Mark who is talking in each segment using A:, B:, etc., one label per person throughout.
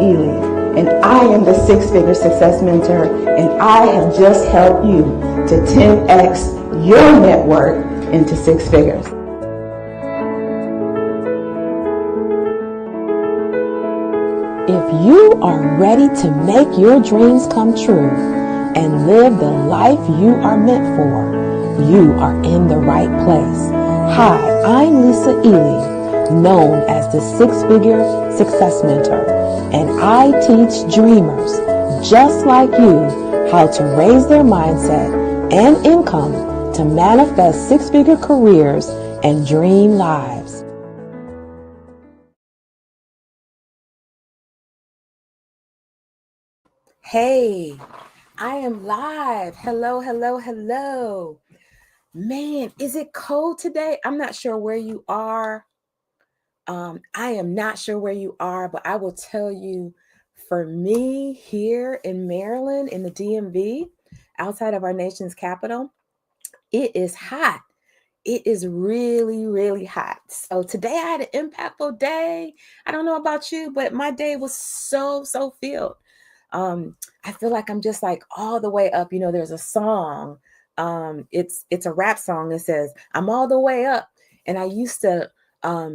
A: Ely, and I am the Six-Figure Success Mentor, and I have just helped you to 10x your net worth into six figures.
B: If you are ready to make your dreams come true and live the life you are meant for, you are in the right place. Hi, I'm Lisa Ely, known as the Six-Figure Success Mentor, and I teach dreamers just like you how to raise their mindset and income to manifest six-figure careers and dream lives. Hey, I am live. Hello, hello, hello. Man, is it cold today? I'm not sure where you are. I am not sure where you are, but I will tell you, for me here in Maryland, in the DMV, outside of our nation's capital, it is hot. It is really, really hot. So today I had an impactful day. I don't know about you, but my day was so filled. I feel like I'm just like all the way up. You know, there's a song. It's a rap song that says, "I'm all the way up." And I used to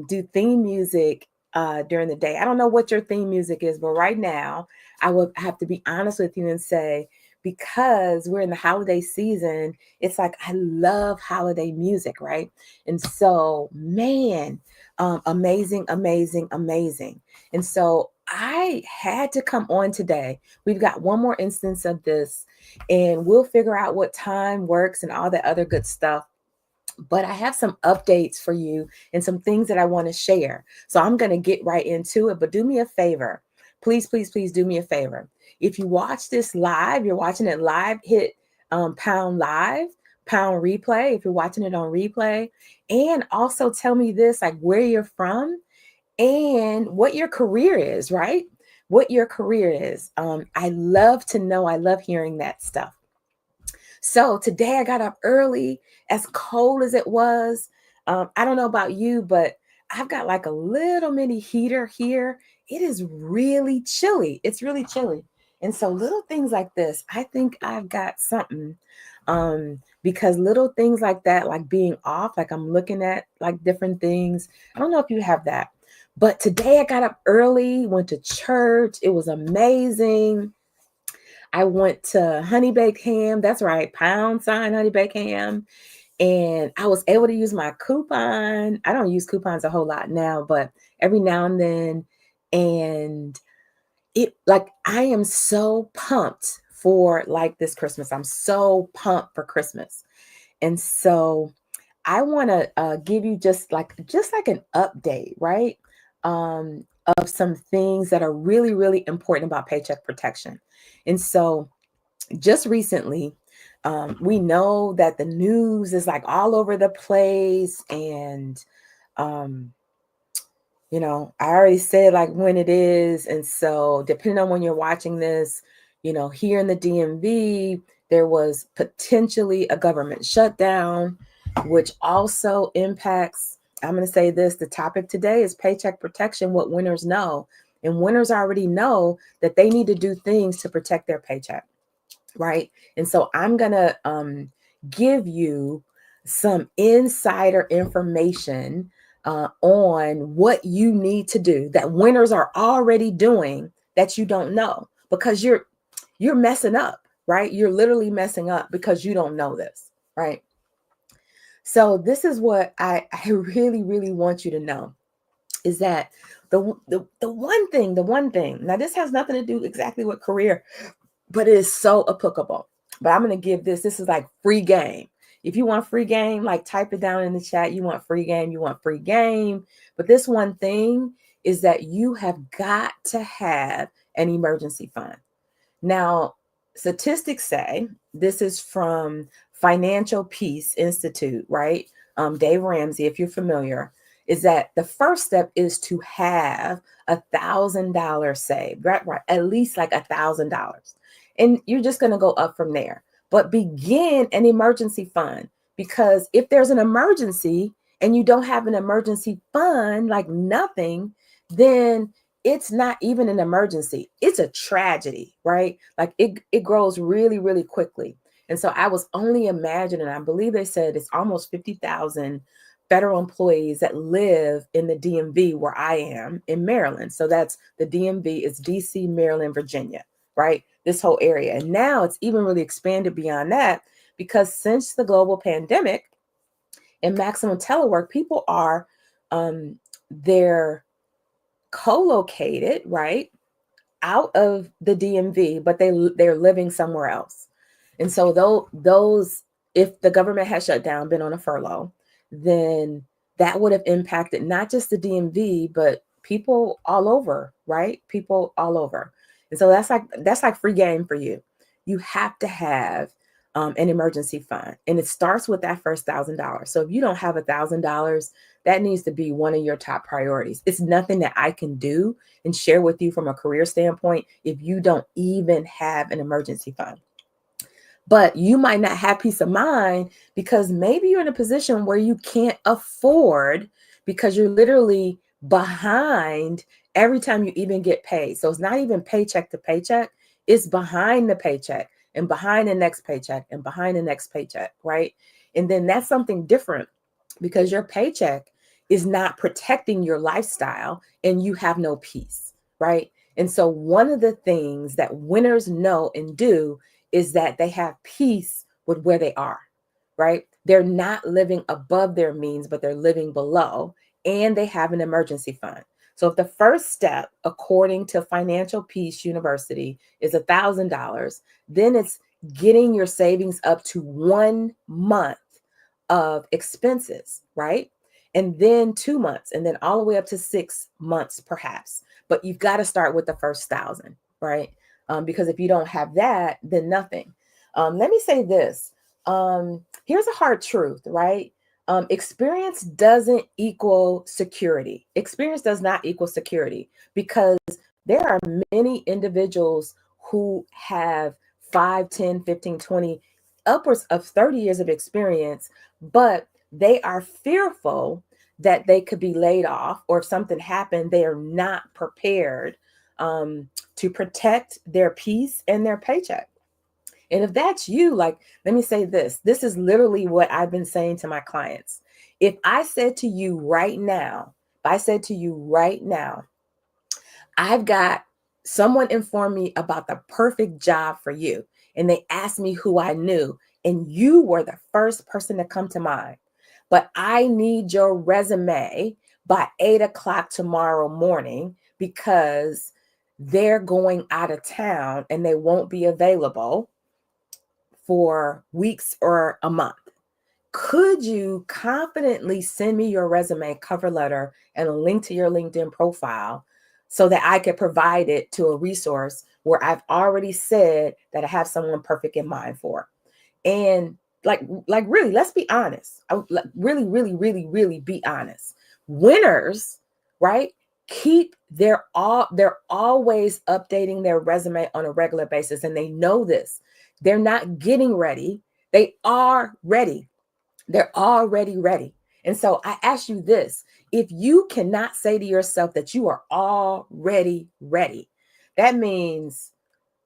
B: do theme music during the day. I don't know what your theme music is, but right now I will have to be honest with you and say, because we're in the holiday season, it's like I love holiday music, right? And so, man, amazing, amazing, amazing. And so I had to come on today. We've got one more instance of this, and we'll figure out what time works and all that other good stuff. But I have some updates for you and some things that I want to share. So I'm going to get right into it. But do me a favor. Please, please, please do me a favor. If you watch this live, you're watching it live, hit pound live, pound replay if you're watching it on replay. And also tell me this, like where you're from and what your career is, right? What your career is. I love to know. I love hearing that stuff. So today I got up early, as cold as it was. I don't know about you, but I've got like a little mini heater here. It is really chilly. It's really chilly. And so little things like this, I think I've got something. Because little things like that, like being off, like I'm looking at like different things. I don't know if you have that. But today I got up early, went to church. It was amazing. I went to Honey Baked Ham. That's right, # Honey Baked Ham. And I was able to use my coupon. I don't use coupons a whole lot now, but every now and then. And it, like, I am so pumped for like this Christmas. I'm so pumped for Christmas. And so I want to give you just like an update, right? Of some things that are really, really important about paycheck protection. And so just recently, we know that the news is like all over the place. And, you know, I already said like when it is. And so depending on when you're watching this, you know, here in the DMV, there was potentially a government shutdown, which also impacts, I'm going to say this, the topic today is paycheck protection, what winners know. And winners already know that they need to do things to protect their paycheck, right? And so I'm going to give you some insider information on what you need to do that winners are already doing that you don't know, because you're messing up, right? You're literally messing up because you don't know this, right? So this is what I really, really want you to know, is that the one thing, now this has nothing to do exactly with career, but it is so applicable. But I'm going to give this is like free game. If you want free game, like type it down in the chat. You want free game, you want free game. But this one thing is that you have got to have an emergency fund. Now, statistics say, this is from Financial Peace Institute, right? Dave Ramsey, if you're familiar, is that the first step is to have $1,000 saved, right? At least like $1,000. And you're just going to go up from there. But begin an emergency fund, because if there's an emergency and you don't have an emergency fund, like nothing, then it's not even an emergency. It's a tragedy, right? Like it grows really, really quickly. And so I was only imagining, I believe they said it's almost 50,000 federal employees that live in the DMV where I am in Maryland. So that's the DMV is DC, Maryland, Virginia, right? This whole area. And now it's even really expanded beyond that because since the global pandemic and maximum telework, people are they're co-located, right, out of the DMV, but they're living somewhere else. And so those if the government had shut down, been on a furlough, then that would have impacted not just the DMV, but people all over, right? People all over. And so that's like free game for you. You have to have an emergency fund, and it starts with that first $1,000. So if you don't have $1,000, that needs to be one of your top priorities. It's nothing that I can do and share with you from a career standpoint if you don't even have an emergency fund. But you might not have peace of mind because maybe you're in a position where you can't afford because you're literally behind every time you even get paid. So it's not even paycheck to paycheck, it's behind the paycheck and behind the next paycheck and behind the next paycheck, right? And then that's something different because your paycheck is not protecting your lifestyle and you have no peace, right? And so one of the things that winners know and do is that they have peace with where they are, right? They're not living above their means, but they're living below, and they have an emergency fund. So if the first step, according to Financial Peace University, is $1,000, then it's getting your savings up to 1 month of expenses, right? And then 2 months, and then all the way up to 6 months, perhaps. But you've got to start with the first 1,000, right? Because if you don't have that, then nothing. Let me say this. Here's a hard truth, right? Experience doesn't equal security. Experience does not equal security because there are many individuals who have 5, 10, 15, 20, upwards of 30 years of experience, but they are fearful that they could be laid off, or if something happened, they are not prepared to protect their peace and their paycheck. And if that's you, like, let me say this is literally what I've been saying to my clients. If I said to you right now, I've got someone informed me about the perfect job for you, and they asked me who I knew, and you were the first person to come to mind. But I need your resume by 8 o'clock tomorrow morning because they're going out of town and they won't be available for weeks or a month. Could you confidently send me your resume, cover letter, and a link to your LinkedIn profile so that I could provide it to a resource where I've already said that I have someone perfect in mind for? And like really, let's be honest. Really be honest. Winners, right? They're always updating their resume on a regular basis, and they know this. They're not getting ready. They are ready. They're already ready. And so I ask you this: if you cannot say to yourself that you are already ready, that means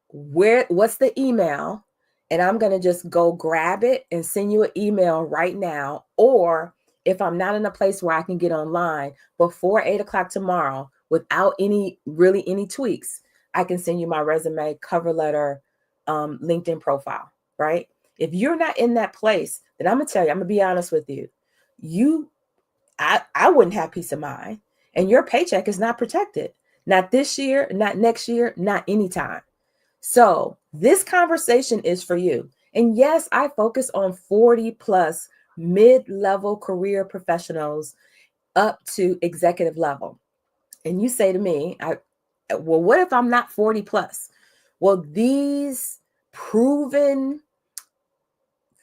B: what's the email? And I'm going to just go grab it and send you an email right now. Or if I'm not in a place where I can get online before 8 o'clock tomorrow without any tweaks, I can send you my resume, cover letter, LinkedIn profile, right? If you're not in that place, then I'm going to tell you, I'm going to be honest with you. I wouldn't have peace of mind, and your paycheck is not protected. Not this year, not next year, not anytime. So this conversation is for you. And yes, I focus on 40 plus mid-level career professionals up to executive level. And you say to me, well, what if I'm not 40 plus? Well, these proven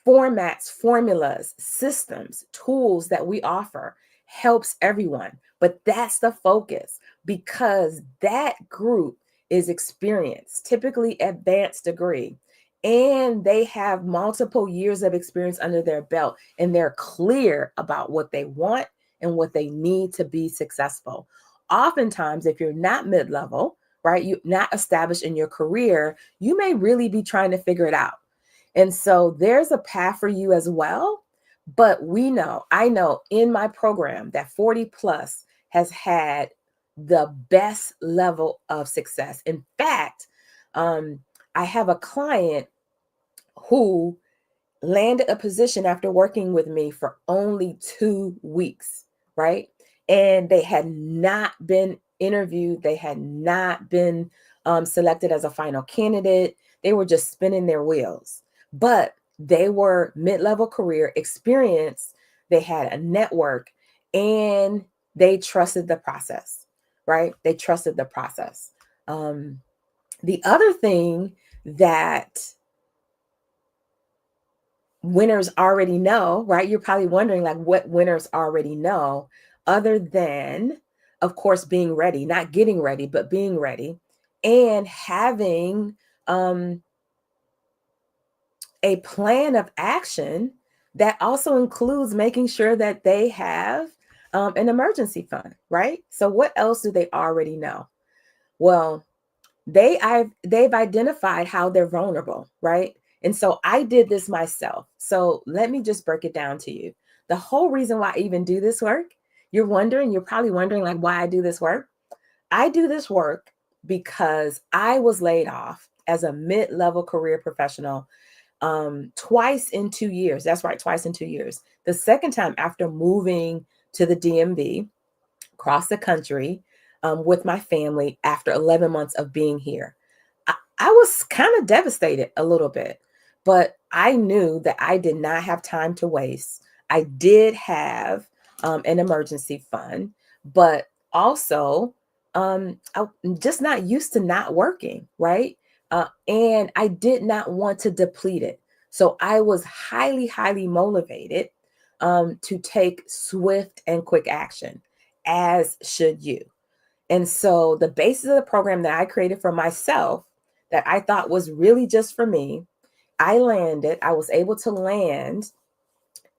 B: formats, formulas, systems, tools that we offer helps everyone. But that's the focus, because that group is experienced, typically advanced degree, and they have multiple years of experience under their belt, and they're clear about what they want and what they need to be successful. oftentimes, if you're not mid-level, right, you're not established in your career, you may really be trying to figure it out. And so there's a path for you as well. But I know in my program that 40 plus has had the best level of success. In fact, I have a client who landed a position after working with me for only 2 weeks, right? And they had not been interviewed, they had not been selected as a final candidate. They were just spinning their wheels, but they were mid-level career experience. They had a network and they trusted the process, right? They trusted the process. The other thing that winners already know, right? You're probably wondering like what winners already know, other than, of course, being ready, not getting ready, but being ready and having a plan of action that also includes making sure that they have an emergency fund, right? So what else do they already know? Well, they've identified how they're vulnerable, right? And so I did this myself. So let me just break it down to you. The whole reason why I even do this work, you're probably wondering like why I do this work. I do this work because I was laid off as a mid-level career professional twice in 2 years. That's right, twice in 2 years. The second time after moving to the DMV, across the country with my family after 11 months of being here. I was kind of devastated a little bit, but I knew that I did not have time to waste. I did have an emergency fund, but also I'm just not used to not working, right? And I did not want to deplete it. So I was highly, highly motivated to take swift and quick action, as should you. And so the basis of the program that I created for myself that I thought was really just for me, I was able to land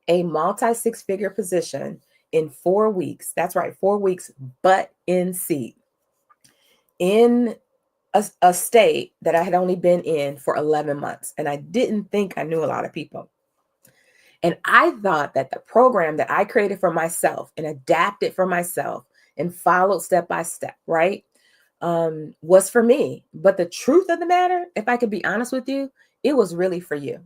B: a multi six-figure position in 4 weeks. That's right, 4 weeks, but in seat, in a state that I had only been in for 11 months. And I didn't think I knew a lot of people. And I thought that the program that I created for myself and adapted for myself and followed step by step, right, was for me. But the truth of the matter, if I could be honest with you, it was really for you,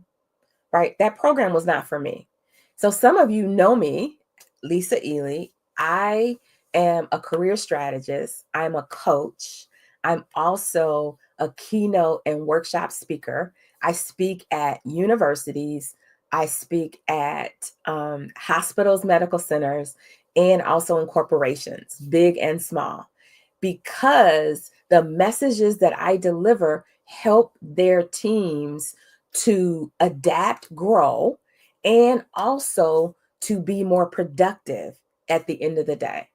B: right? That program was not for me. So some of you know me, Lisa Ely. I am a career strategist. I'm a coach. I'm also a keynote and workshop speaker. I speak at universities. I speak at hospitals, medical centers, and also in corporations, big and small, because the messages that I deliver help their teams to adapt, grow, and also to be more productive at the end of the day.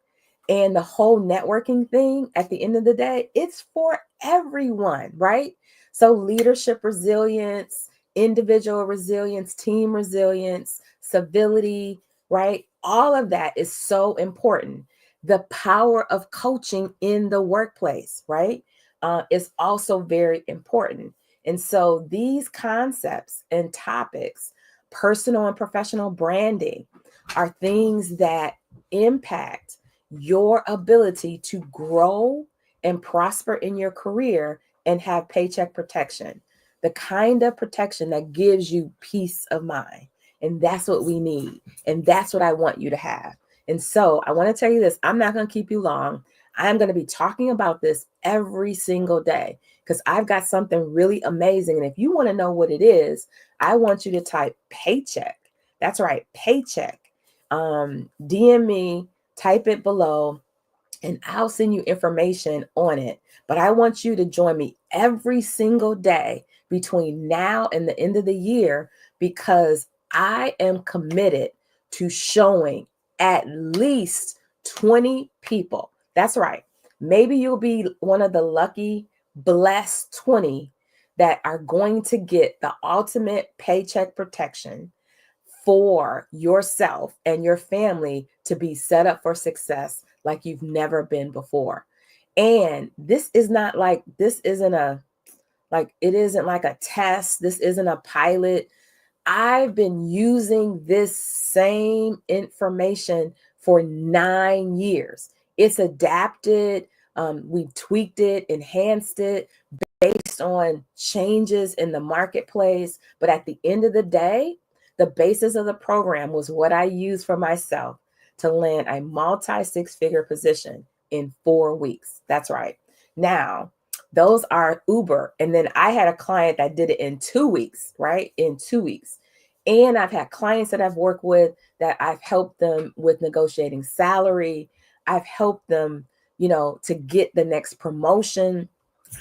B: And the whole networking thing at the end of the day, it's for everyone, right? So leadership resilience, individual resilience, team resilience, civility, right? All of that is so important. The power of coaching in the workplace, right? Is also very important. And so these concepts and topics, personal and professional branding, are things that impact your ability to grow and prosper in your career and have paycheck protection, the kind of protection that gives you peace of mind. And that's what we need. And that's what I want you to have. And so I want to tell you this, I'm not going to keep you long. I'm going to be talking about this every single day because I've got something really amazing. And if you want to know what it is, I want you to type paycheck. That's right, paycheck. DM me, type it below, and I'll send you information on it. But I want you to join me every single day between now and the end of the year because I am committed to showing at least 20 people. That's right. Maybe you'll be one of the lucky, blessed 20 that are going to get the ultimate paycheck protection for yourself and your family to be set up for success like you've never been before. And this isn't it isn't like a test. This isn't a pilot. I've been using this same information for 9 years. It's adapted. We've tweaked it, enhanced it based on changes in the marketplace. But at the end of the day, the basis of the program was what I used for myself to land a multi six-figure position in 4 weeks. That's right. Now, those are Uber. And then I had a client that did it in 2 weeks, right? In 2 weeks. And I've had clients that I've worked with that I've helped them with negotiating salary. I've helped them, to get the next promotion.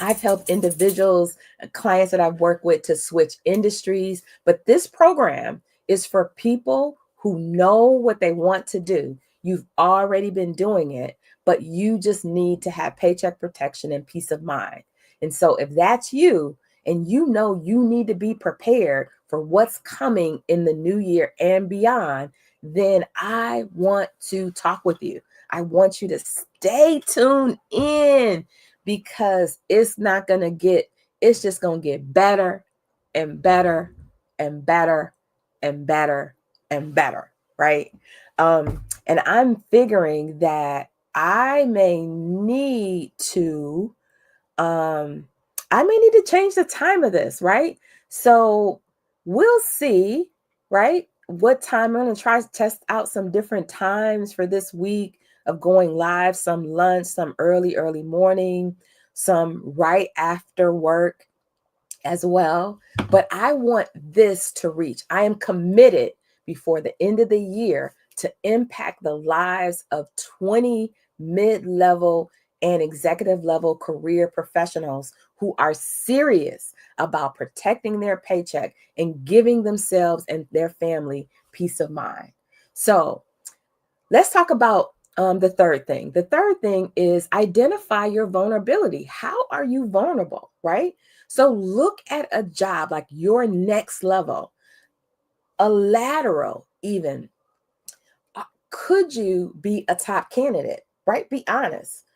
B: I've helped individuals, clients that I've worked with to switch industries. But this program is for people who know what they want to do. You've already been doing it, but you just need to have paycheck protection and peace of mind. And so if that's you and you know you need to be prepared for what's coming in the new year and beyond, then I want to talk with you. I want you to stay tuned in because it's just going to get better and better and better and better and better, right? And I'm figuring that I may need to change the time of this, right? So we'll see, right? What time I'm going to try to test out some different times for this week of going live, some lunch, some early morning, some right after work as well. But I want this to reach. I am committed before the end of the year to impact the lives of 20 mid-level and executive level career professionals who are serious about protecting their paycheck and giving themselves and their family peace of mind. So let's talk about the third thing. The third thing is identify your vulnerability. How are you vulnerable, right? So look at a job like your next level, a lateral even. Could you be a top candidate, right? Be honest.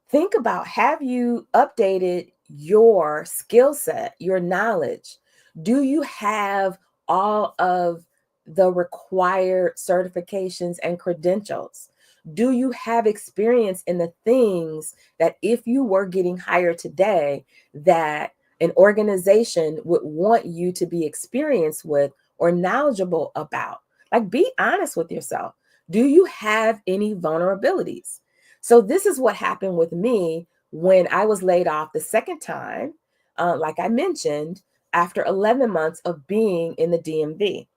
B: Think about, have you updated your skill set, your knowledge? Do you have all of the required certifications and credentials? Do you have experience in the things that if you were getting hired today, that an organization would want you to be experienced with or knowledgeable about? Like, be honest with yourself. Do you have any vulnerabilities? So this is what happened with me when I was laid off the second time, like I mentioned, after 11 months of being in the DMV.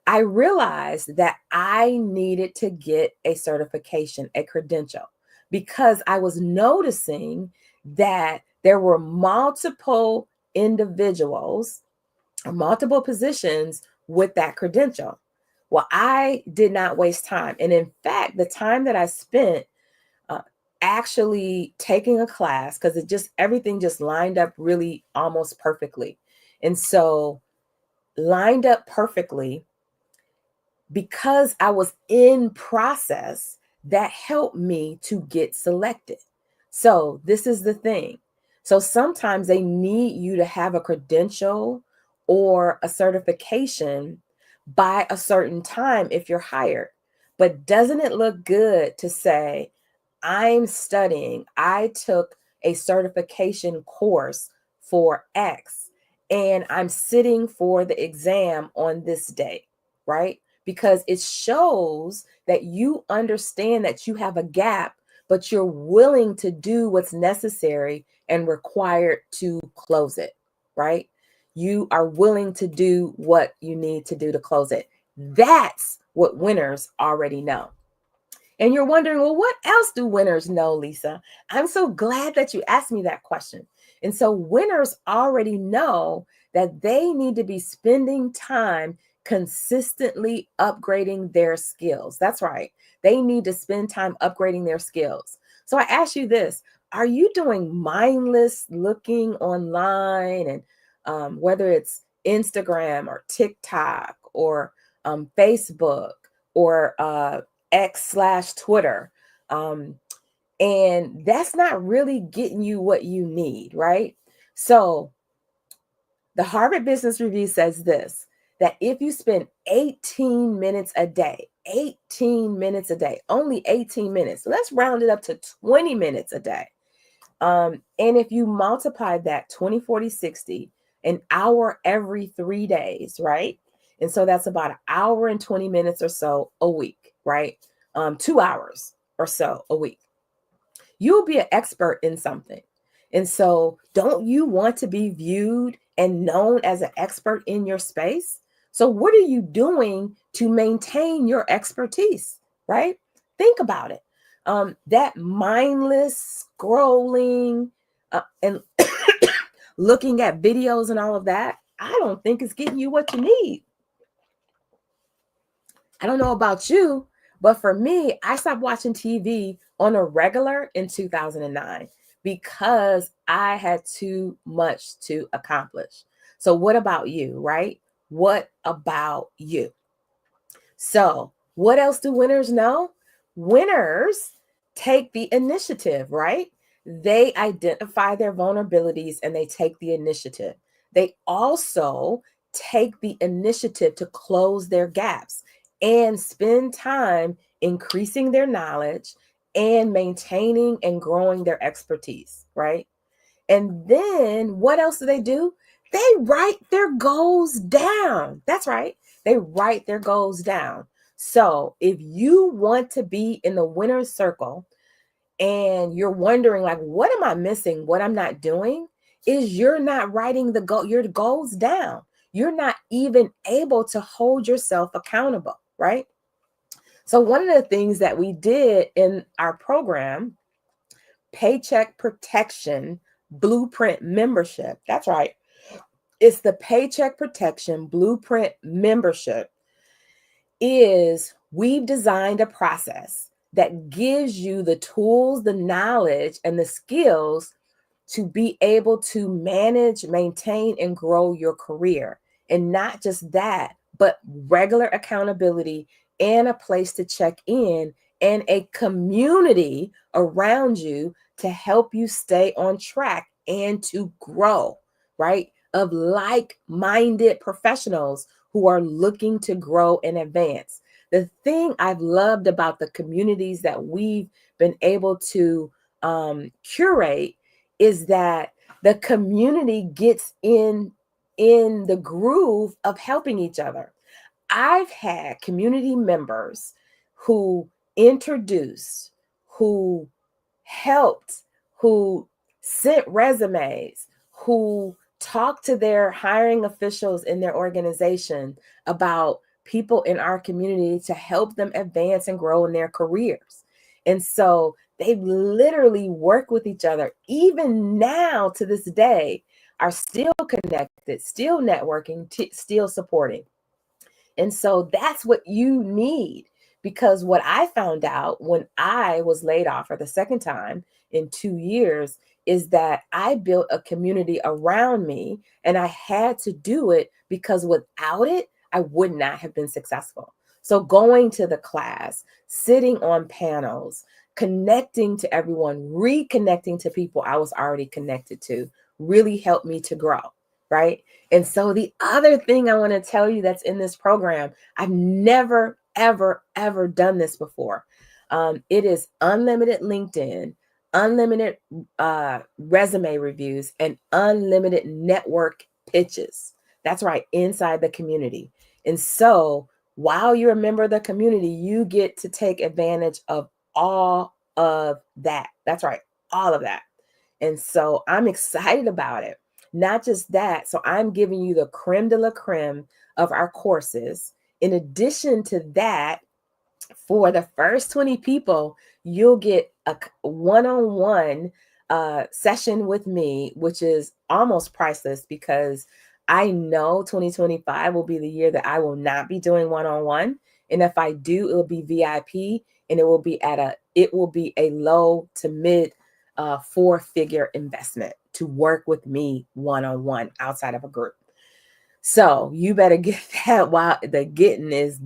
B: I realized that I needed to get a certification, a credential, because I was noticing that there were multiple individuals or multiple positions with that credential. Well, I did not waste time. And in fact, the time that I spent uh, actually taking a class, because everything just lined up really almost perfectly. And so, lined up perfectly because I was in process, that helped me to get selected. So, this is the thing. So, sometimes they need you to have a credential or a certification by a certain time if you're hired. But doesn't it look good to say, I took a certification course for X and I'm sitting for the exam on this day, right? Because it shows that you understand that you have a gap, but you're willing to do what's necessary and required to close it, right? You are willing to do what you need to do to close it. That's what winners already know. And you're wondering, well, what else do winners know, Lisa? I'm so glad that you asked me that question. And so winners already know that they need to be spending time consistently upgrading their skills. That's right. They need to spend time upgrading their skills. So I ask you this, are you doing mindless looking online and whether it's Instagram or TikTok or Facebook or X/Twitter. And that's not really getting you what you need, right? So the Harvard Business Review says this, that if you spend 18 minutes a day, 18 minutes a day, only 18 minutes, let's round it up to 20 minutes a day. And if you multiply that 20, 40, 60, an hour every 3 days, right? And so that's about an hour and 20 minutes or so a week, right? 2 hours or so a week. You'll be an expert in something. And so don't you want to be viewed and known as an expert in your space? So what are you doing to maintain your expertise, right? Think about it. That mindless scrolling and looking at videos and all of that, I don't think it's getting you what you need. I don't know about you, but for me, I stopped watching TV on a regular in 2009 because I had too much to accomplish. So, what about you, right? What about you? So, what else do winners know? Winners take the initiative, right? They identify their vulnerabilities and they take the initiative. They also take the initiative to close their gaps and spend time increasing their knowledge and maintaining and growing their expertise, right? And then what else do? They write their goals down. That's right. They write their goals down. So if you want to be in the winner's circle and you're wondering, like, what am I missing? What I'm not doing is you're not writing your goals down. You're not even able to hold yourself accountable, right? So one of the things that we did in our program, Paycheck Protection Blueprint Membership. That's right. It's the Paycheck Protection Blueprint Membership. Is we've designed a process that gives you the tools, the knowledge, and the skills to be able to manage, maintain, and grow your career. And not just that, but regular accountability and a place to check in and a community around you to help you stay on track and to grow, right? Of like-minded professionals who are looking to grow and advance. The thing I've loved about the communities that we've been able to curate is that the community gets in the groove of helping each other. I've had community members who introduced, who helped, who sent resumes, who talked to their hiring officials in their organization about people in our community to help them advance and grow in their careers. And so they literally work with each other, even now to this day, are still connected, still networking, still supporting. And so that's what you need, because what I found out when I was laid off for the second time in 2 years is that I built a community around me, and I had to do it because without it, I would not have been successful. So going to the class, sitting on panels, connecting to everyone, reconnecting to people I was already connected to really helped me to grow, right? And so the other thing I want to tell you that's in this program, I've never, ever, ever done this before. It is unlimited LinkedIn, unlimited resume reviews, and unlimited network pitches. That's right, inside the community. And so while you're a member of the community, you get to take advantage of all of that. That's right, all of that. And so I'm excited about it. Not just that, so I'm giving you the creme de la creme of our courses. In addition to that, for the first 20 people, you'll get a one-on-one session with me, which is almost priceless because I know 2025 will be the year that I will not be doing one-on-one. And if I do, it will be VIP, and it will be a low to mid 4-figure investment to work with me one-on-one outside of a group. So you better get that while the getting is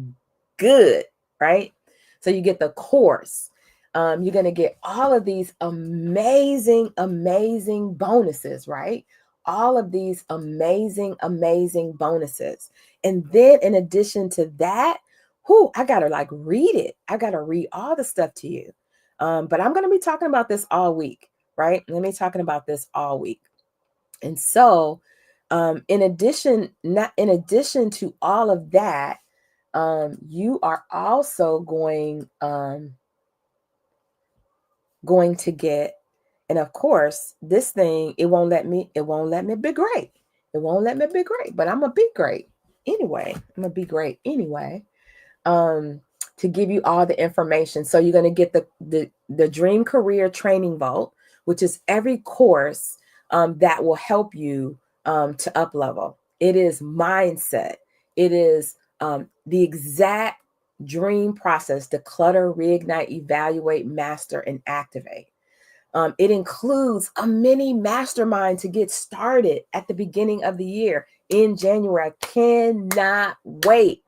B: good, right? So you get the course. You're going to get all of these amazing, amazing bonuses, right? All of these amazing, amazing bonuses. And then in addition to that, I got to like read it. I got to read all the stuff to you. But I'm going to be talking about this all week, right? I'm going to be talking about this all week. And so, in addition to all of that, you are also going to get, and of course, this thing, it won't let me be great. It won't let me be great, but I'm gonna be great anyway. I'm gonna be great anyway. Um, to give you all the information. So you're gonna get the Dream Career Training Vault, which is every course that will help you to up level. It is mindset. It is the exact dream process: declutter, reignite, evaluate, master, and activate. It includes a mini mastermind to get started at the beginning of the year in January. I cannot wait.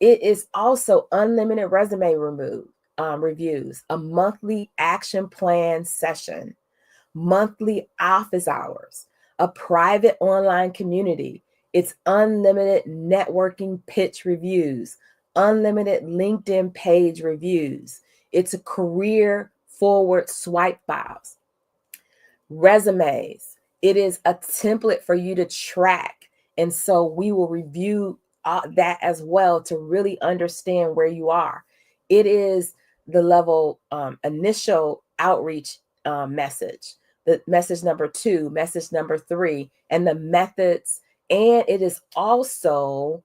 B: It is also unlimited resume reviews, a monthly action plan session, monthly office hours, a private online community. It's unlimited networking pitch reviews, unlimited LinkedIn page reviews. It's a career forward swipe files, resumes. It is a template for you to track. And so we will review that as well to really understand where you are. It is the level initial outreach message, the message number 2, message number 3, and the methods. And it is also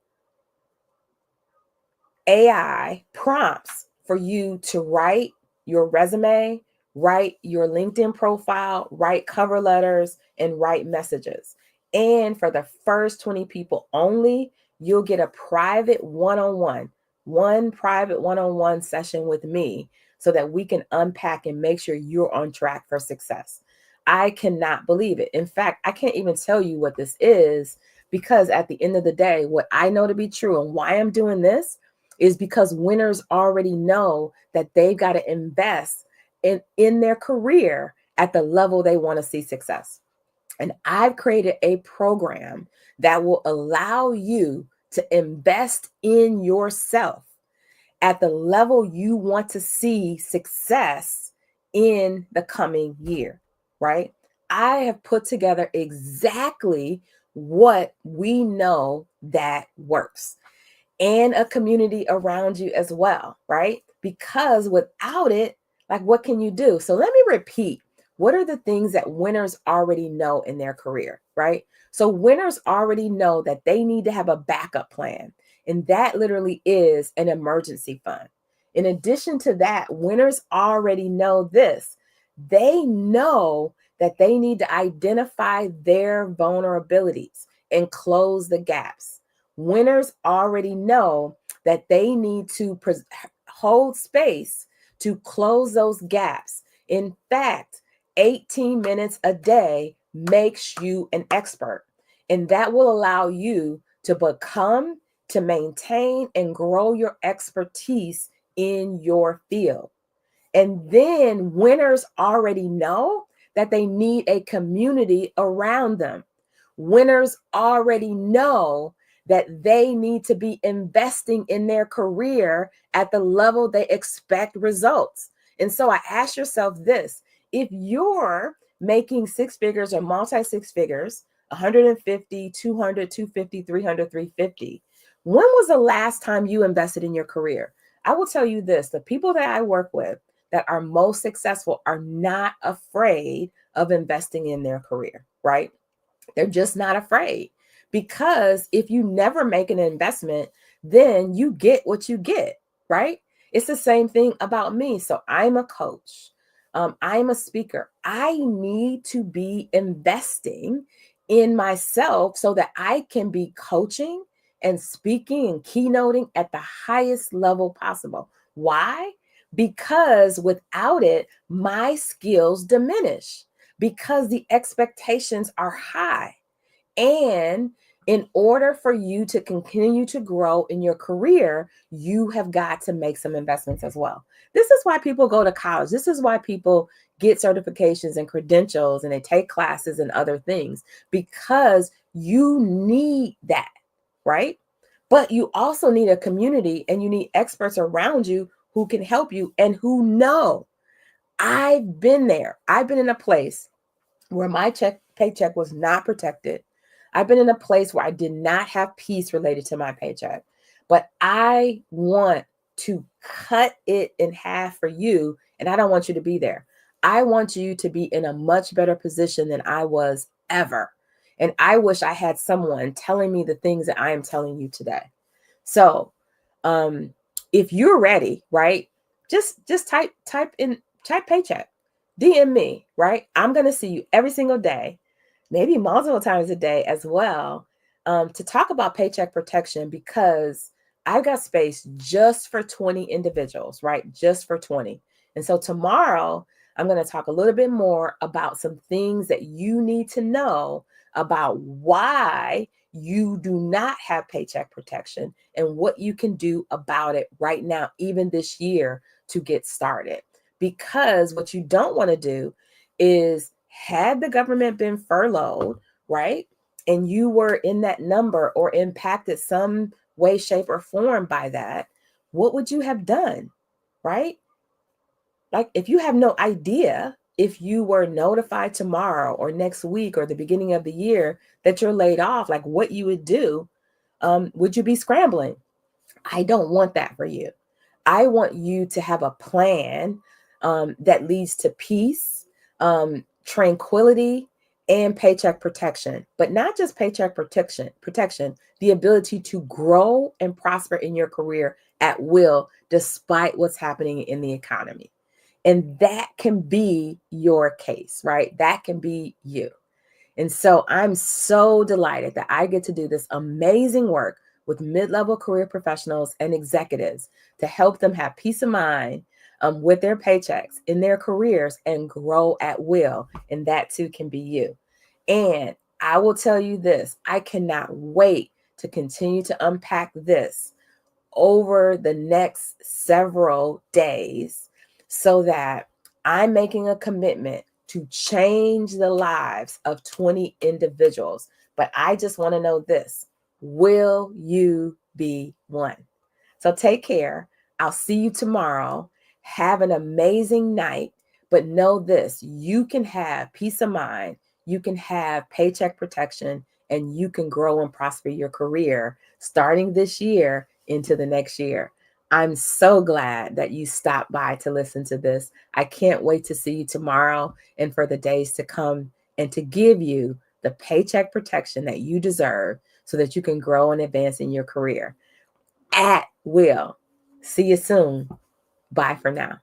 B: AI prompts for you to write your resume, write your LinkedIn profile, write cover letters, and write messages. And for the first 20 people only, you'll get a private private one-on-one session with me so that we can unpack and make sure you're on track for success. I cannot believe it. In fact, I can't even tell you what this is, because at the end of the day, what I know to be true and why I'm doing this is because winners already know that they've got to invest in their career at the level they want to see success. And I've created a program that will allow you to invest in yourself at the level you want to see success in the coming year, right? I have put together exactly what we know that works, and a community around you as well, right? Because without it, like, what can you do? So let me repeat. What are the things that winners already know in their career, right? So winners already know that they need to have a backup plan, and that literally is an emergency fund. In addition to that, winners already know this. They know that they need to identify their vulnerabilities and close the gaps. Winners already know that they need to hold space to close those gaps. In fact, 18 minutes a day makes you an expert, and that will allow you to become, to maintain, and grow your expertise in your field. And then winners already know that they need a community around them. Winners already know that they need to be investing in their career at the level they expect results. And so I ask yourself this: if you're making six figures or multi six figures, 150, 200, 250, 300, 350, when was the last time you invested in your career? I will tell you this: the people that I work with that are most successful are not afraid of investing in their career, right? They're just not afraid, because if you never make an investment, then you get what you get, right? It's the same thing about me. So I'm a coach. I'm a speaker. I need to be investing in myself so that I can be coaching and speaking and keynoting at the highest level possible. Why? Because without it, my skills diminish, because the expectations are high. And In order for you to continue to grow in your career, you have got to make some investments as well. This is why people go to college. This is why people get certifications and credentials and they take classes and other things, because you need that, right? But you also need a community and you need experts around you who can help you and who know. I've been there. I've been in a place where my paycheck was not protected. I've been in a place where I did not have peace related to my paycheck. But I want to cut it in half for you, and I don't want you to be there. I want you to be in a much better position than I was ever. And I wish I had someone telling me the things that I am telling you today. So, um, if you're ready, right? Just type paycheck, DM me, right? I'm gonna see you every single day, maybe multiple times a day as well, to talk about paycheck protection, because I've got space just for 20 individuals, right? Just for 20. And so tomorrow, I'm going to talk a little bit more about some things that you need to know about why you do not have paycheck protection and what you can do about it right now, even this year, to get started. Because what you don't want to do is, had the government been furloughed, right, and you were in that number or impacted some way, shape, or form by that, what would you have done, right? Like, if you have no idea, if you were notified tomorrow or next week or the beginning of the year that you're laid off, like what you would do, would you be scrambling? I don't want that for you. I want you to have a plan that leads to peace, tranquility, and paycheck protection. But not just paycheck protection, the ability to grow and prosper in your career at will, despite what's happening in the economy. And that can be your case, right? That can be you. And so I'm so delighted that I get to do this amazing work with mid-level career professionals and executives to help them have peace of mind with their paychecks in their careers and grow at will. And that too can be you. And I will tell you this, I cannot wait to continue to unpack this over the next several days, so that I'm making a commitment to change the lives of 20 individuals. But I just want to know this: will you be one? So take care. I'll see you tomorrow. Have an amazing night. But know this: you can have peace of mind, you can have paycheck protection, and you can grow and prosper your career starting this year into the next year. I'm so glad that you stopped by to listen to this. I can't wait to see you tomorrow and for the days to come, and to give you the paycheck protection that you deserve so that you can grow and advance in your career at will. See you soon. Bye for now.